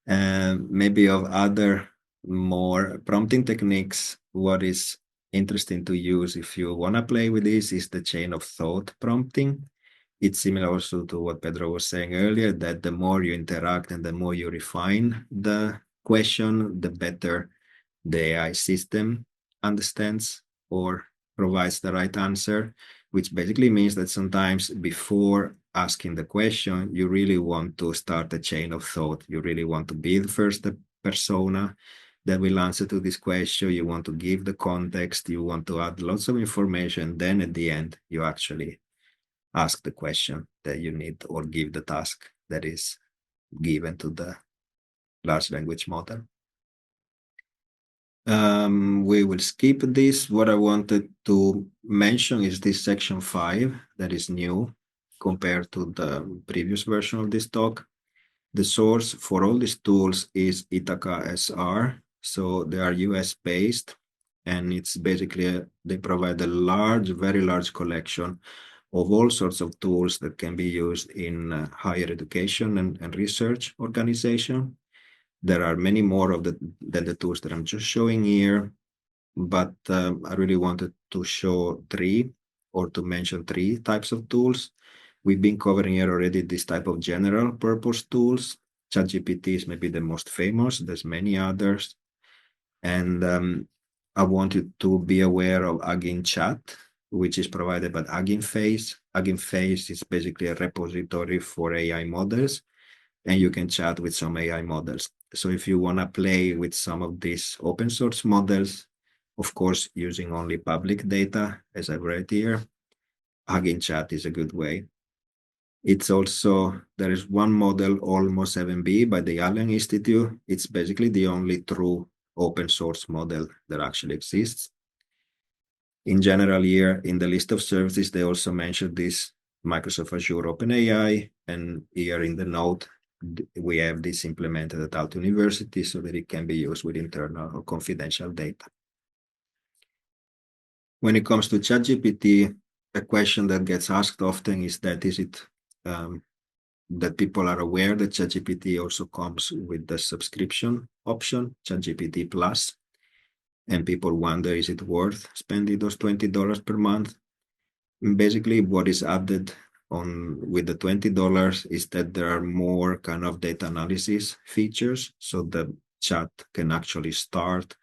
Maybe of other more prompting techniques, what is interesting to use if you want to play with this is the chain of thought prompting. It's similar also to what Pedro was saying earlier, that the more you interact and the more you refine the question, the better the AI system understands or provides the right answer, which basically means that sometimes before asking the question, you really want to start a chain of thought. You really want to build first the persona that will answer to this question. You want to give the context. You want to add lots of information. Then at the end, you actually ask the question that you need or give the task that is given to the large language model. We will skip this. What I wanted to mention is this section 5 that is new compared to the previous version of this talk. The source for all these tools is Ithaca SR. So they are US based, and it's basically, they provide a large, very large collection of all sorts of tools that can be used in higher education and research organization. There are many more of than the tools that I'm just showing here, but I really wanted to show three or to mention three types of tools. We've been covering here already this type of general purpose tools. ChatGPT is maybe the most famous. There's many others. And I want you to be aware of Agin Chat, which is provided by Agin Face. Agin Face is basically a repository for AI models, and you can chat with some AI models. So if you want to play with some of these open source models, of course, using only public data, as I've read here, Hugging Chat is a good way. It's also, there is one model, Almost 7B by the Allen Institute. It's basically the only true open source model that actually exists. In general, here in the list of services, they also mentioned this Microsoft Azure OpenAI, and here in the note, we have this implemented at Aalto University so that it can be used with internal or confidential data. When it comes to ChatGPT, a question that gets asked often is that that people are aware that ChatGPT also comes with the subscription option, ChatGPT Plus, and people wonder, is it worth spending those $20 per month? Basically, what is added on with the $20 is that there are more kind of data analysis features, so the chat can actually start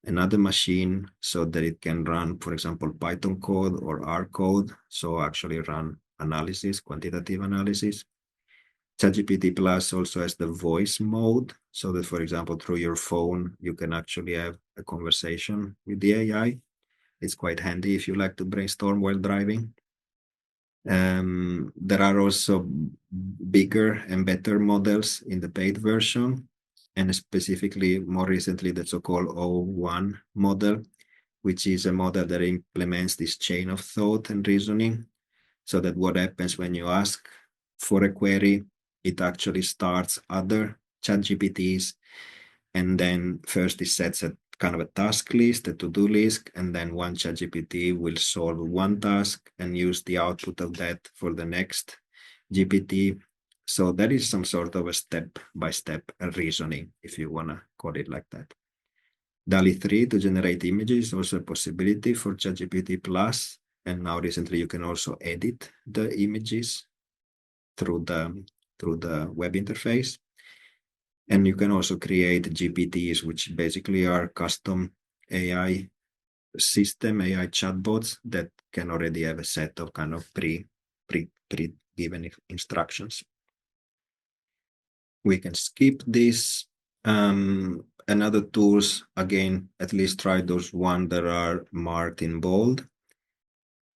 another machine so that it can run, for example, Python code or R code, so actually run analysis, quantitative analysis. ChatGPT Plus also has the voice mode, so that, for example, through your phone, you can actually have a conversation with the AI. It's quite handy if you like to brainstorm while driving. There are also bigger and better models in the paid version, and specifically more recently the so-called O1 model, which is a model that implements this chain of thought and reasoning, so that what happens when you ask for a query, it actually starts other ChatGPTs, and then first it sets a kind of a task list, a to-do list, and then one ChatGPT will solve one task and use the output of that for the next GPT. So that is some sort of a step-by-step reasoning, if you want to call it like that. DALL-E 3 to generate images is also a possibility for ChatGPT Plus, and now recently you can also edit the images through the web interface. And you can also create GPTs, which basically are custom AI system, AI chatbots that can already have a set of kind of pre-given instructions. We can skip this. Another tools, again, at least try those ones that are marked in bold.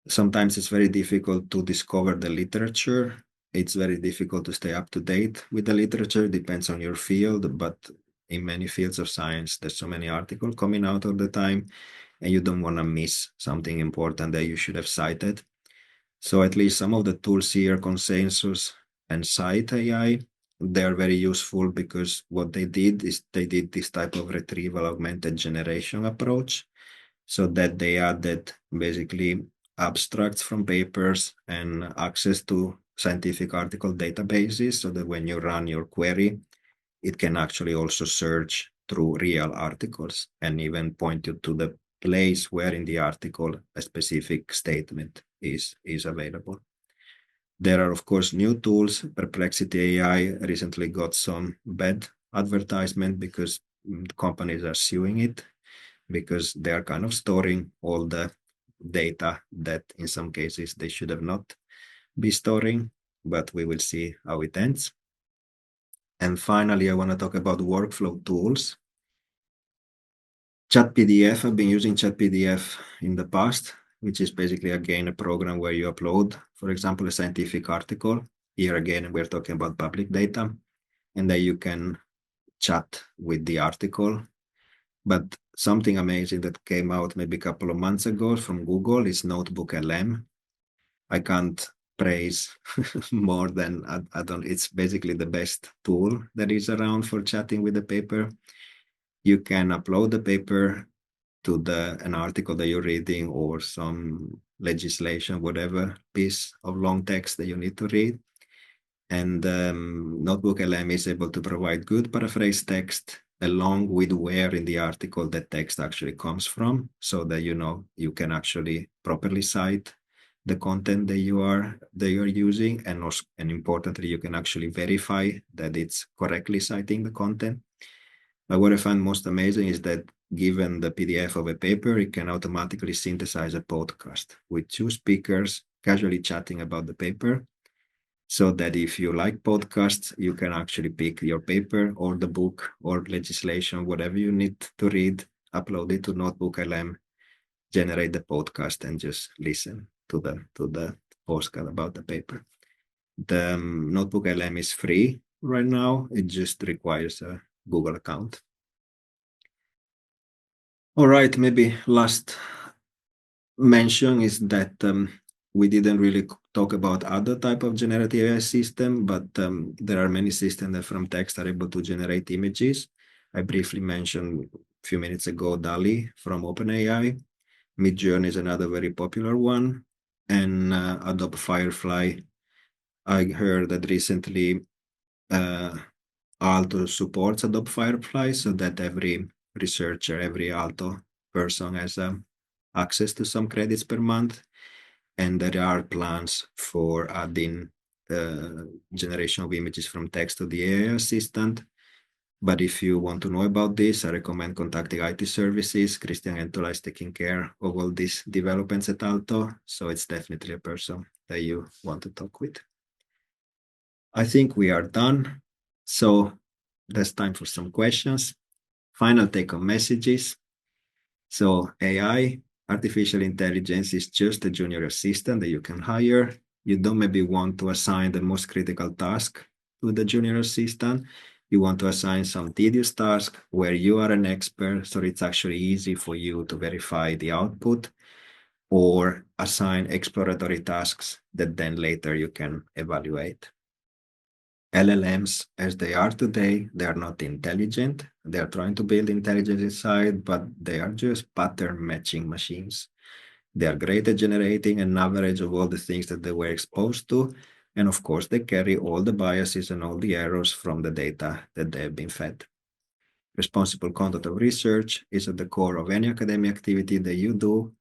Sometimes it's very difficult to discover the literature. It's very difficult to stay up to date with the literature. Depends on your field, but in many fields of science, there's so many articles coming out all the time, and you don't want to miss something important that you should have cited. So at least some of the tools here, Consensus and Cite AI, they're very useful because what they did is they did this type of retrieval augmented generation approach, so that they added basically abstracts from papers and access to scientific article databases, so that when you run your query, it can actually also search through real articles and even point you to the place where in the article a specific statement is available. There are, of course, new tools. Perplexity AI recently got some bad advertisement because companies are suing it because they are kind of storing all the data that in some cases they should have not be storing, but we will see how it ends. And finally, I want to talk about workflow tools. ChatPDF, I've been using ChatPDF in the past, which is basically, again, a program where you upload, for example, a scientific article. Here again, we're talking about public data, and then you can chat with the article. But something amazing that came out maybe a couple of months ago from Google is Notebook LM. I can't praise more than, I don't, it's basically the best tool that is around for chatting with the paper. You can upload the paper to an article that you're reading or some legislation, whatever piece of long text that you need to read. And Notebook LM is able to provide good paraphrase text along with where in the article that text actually comes from, so that you can actually properly cite the content that you're using, and importantly, you can actually verify that it's correctly citing the content. But what I find most amazing is that given the PDF of a paper, it can automatically synthesize a podcast with two speakers casually chatting about the paper, so that if you like podcasts, you can actually pick your paper or the book or legislation, whatever you need to read, upload it to Notebook LM, generate the podcast, and just listen to the postcard about the paper. The Notebook LM is free right now. It just requires a Google account. All right, maybe last mention is that we didn't really talk about other type of generative AI system, but there are many systems that from text are able to generate images. I briefly mentioned a few minutes ago DALL-E from OpenAI. Midjourney is another very popular one, and Adobe Firefly. I heard that recently Aalto supports Adobe Firefly, so that every researcher, every Aalto person has access to some credits per month. And there are plans for adding generation of images from text to the AI assistant. But if you want to know about this, I recommend contacting IT services. Christian Entola is taking care of all these developments at Aalto, so it's definitely a person that you want to talk with. I think we are done. So that's time for some questions. Final take-home messages. So AI, artificial intelligence, is just a junior assistant that you can hire. You don't maybe want to assign the most critical task to the junior assistant. You want to assign some tedious task where you are an expert, so it's actually easy for you to verify the output, or assign exploratory tasks that then later you can evaluate. LLMs, as they are today, they are not intelligent. They are trying to build intelligence inside, but they are just pattern matching machines. They are great at generating an average of all the things that they were exposed to. And of course, they carry all the biases and all the errors from the data that they have been fed. Responsible conduct of research is at the core of any academic activity that you do.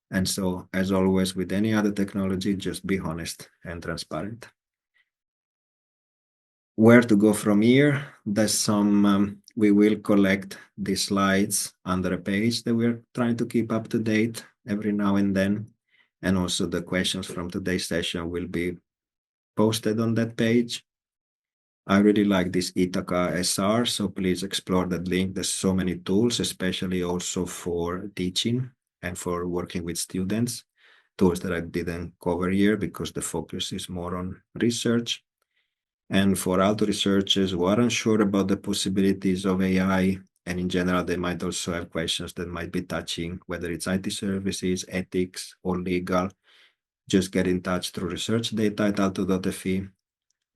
And so, as always, with any other technology, just be honest and transparent. Where to go from here? There's some, we will collect the slides under a page that we're trying to keep up to date every now and then. And also the questions from today's session will be posted on that page. I really like this Ithaca SR, so please explore that link. There's so many tools, especially also for teaching and for working with students, tools that I didn't cover here because the focus is more on research. And for Aalto researchers who are unsure about the possibilities of AI, and in general, they might also have questions that might be touching, whether it's IT services, ethics, or legal, just get in touch through research data at aalto.fi.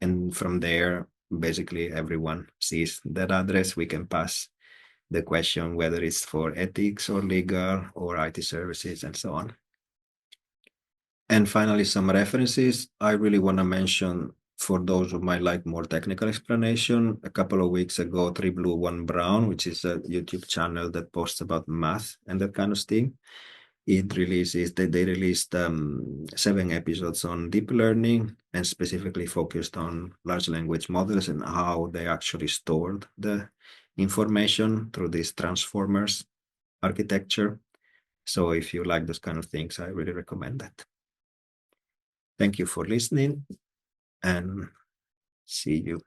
And from there, basically everyone sees that address. We can pass the question, whether it's for ethics or legal or IT services and so on. And finally, some references I really want to mention for those who might like more technical explanation. A couple of weeks ago, 3 Blue, 1 Brown, which is a YouTube channel that posts about math and that kind of thing. They released 7 episodes on deep learning and specifically focused on large language models and how they actually stored the information through these transformers architecture. So if you like those kind of things, I really recommend that. Thank you for listening and see you